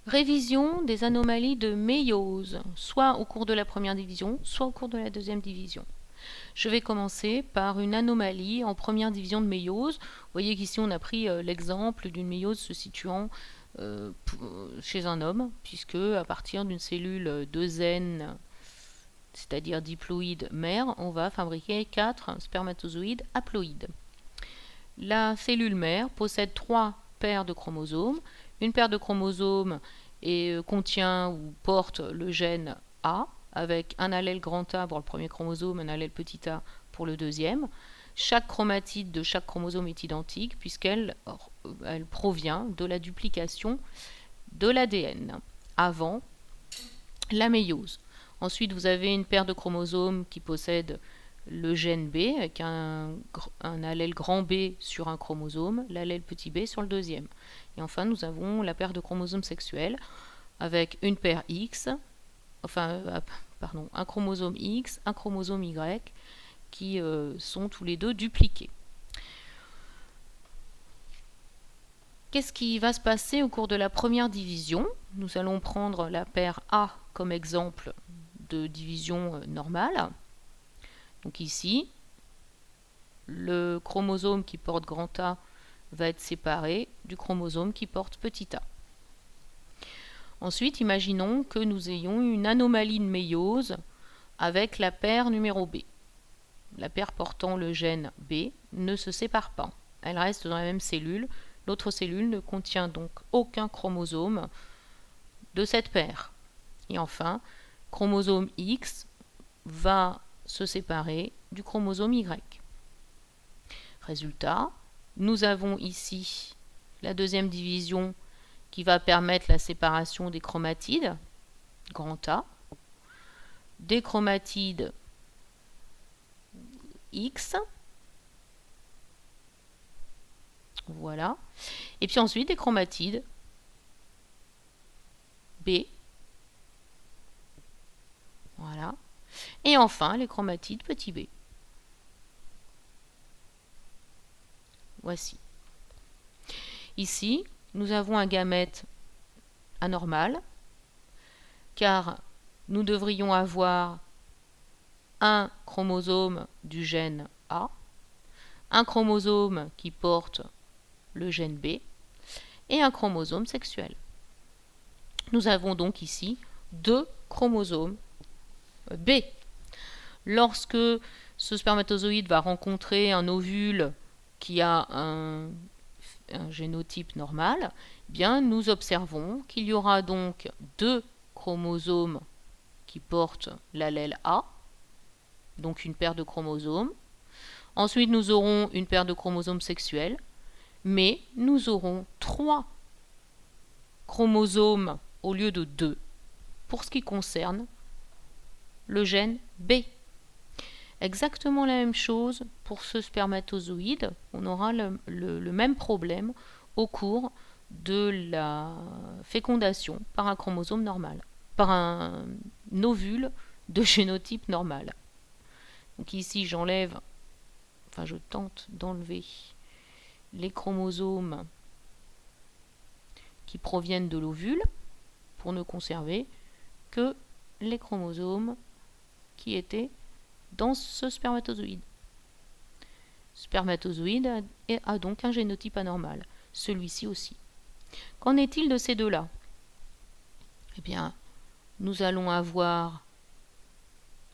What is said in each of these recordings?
Révision des anomalies de méiose, soit au cours de la première division, soit au cours de la deuxième division. Je vais commencer par une anomalie en première division de méiose. Vous voyez qu'ici on a pris l'exemple d'une méiose se situant chez un homme, puisque à partir d'une cellule 2N, c'est-à-dire diploïde mère, on va fabriquer 4 spermatozoïdes haploïdes. La cellule mère possède 3 paires de chromosomes. Une paire de chromosomes contient ou porte le gène A, avec un allèle grand A pour le premier chromosome, un allèle petit a pour le deuxième. Chaque chromatide de chaque chromosome est identique puisqu'elle provient de la duplication de l'ADN avant la méiose. Ensuite, vous avez une paire de chromosomes qui possède le gène B avec un allèle grand B sur un chromosome, l'allèle petit b sur le deuxième. Et enfin, nous avons la paire de chromosomes sexuels avec une paire X, un chromosome X, un chromosome Y, qui sont tous les deux dupliqués. Qu'est-ce qui va se passer au cours de la première division? Nous allons prendre la paire A comme exemple de division normale. Donc ici, le chromosome qui porte grand A va être séparé du chromosome qui porte petit a. Ensuite, imaginons que nous ayons une anomalie de méiose avec la paire numéro B. La paire portant le gène B ne se sépare pas. Elle reste dans la même cellule. L'autre cellule ne contient donc aucun chromosome de cette paire. Et enfin, chromosome X va se séparer du chromosome Y. Résultat, nous avons ici la deuxième division qui va permettre la séparation des chromatides, grand A, des chromatides X, voilà, et puis ensuite des chromatides B, voilà, et enfin les chromatides petit b. Voici. Ici, nous avons un gamète anormal, car nous devrions avoir un chromosome du gène A, un chromosome qui porte le gène B, et un chromosome sexuel. Nous avons donc ici 2 chromosomes B. Lorsque ce spermatozoïde va rencontrer un ovule qui a un génotype normal, bien nous observons qu'il y aura donc 2 chromosomes qui portent l'allèle A, donc une paire de chromosomes. Ensuite, nous aurons une paire de chromosomes sexuels, mais nous aurons 3 chromosomes au lieu de 2 pour ce qui concerne le gène B. Exactement la même chose pour ce spermatozoïde. On aura le même problème au cours de la fécondation par un chromosome normal, par un ovule de génotype normal. Donc ici, je tente d'enlever les chromosomes qui proviennent de l'ovule pour ne conserver que les chromosomes qui étaient dans ce spermatozoïde. Ce spermatozoïde a donc un génotype anormal, celui-ci aussi. Qu'en est-il de ces deux-là? Eh bien, nous allons avoir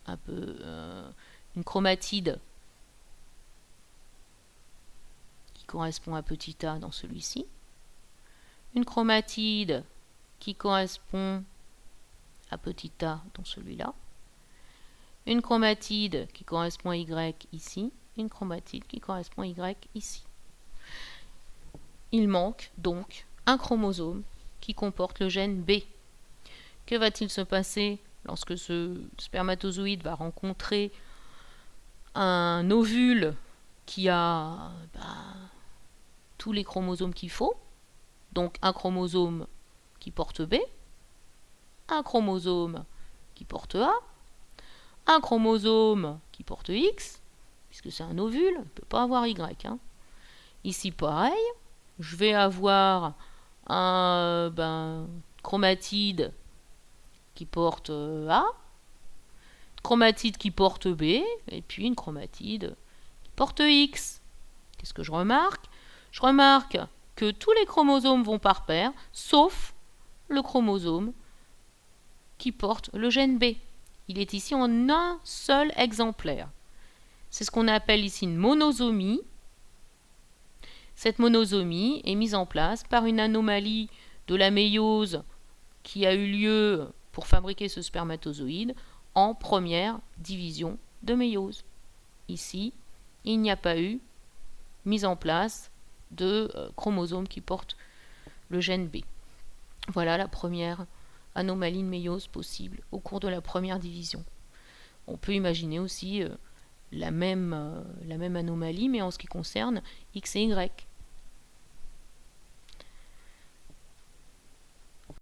une chromatide qui correspond à petit a dans celui-ci, une chromatide qui correspond à petit a dans celui-là, une chromatide qui correspond à Y ici, une chromatide qui correspond à Y ici. Il manque donc un chromosome qui comporte le gène B. Que va-t-il se passer lorsque ce spermatozoïde va rencontrer un ovule qui a tous les chromosomes qu'il faut? Donc un chromosome qui porte B, un chromosome qui porte A, un chromosome qui porte X, puisque c'est un ovule, on ne peut pas avoir Y. Ici pareil, je vais avoir un chromatide qui porte A, une chromatide qui porte B, et puis une chromatide qui porte X. Qu'est-ce que je remarque? Je remarque que tous les chromosomes vont par paire, sauf le chromosome qui porte le gène B. Il est ici en un seul exemplaire. C'est ce qu'on appelle ici une monosomie. Cette monosomie est mise en place par une anomalie de la méiose qui a eu lieu pour fabriquer ce spermatozoïde en première division de méiose. Ici, il n'y a pas eu mise en place de chromosomes qui portent le gène B. Voilà la première anomalie de méiose possible au cours de la première division. On peut imaginer aussi la même anomalie, mais en ce qui concerne X et Y.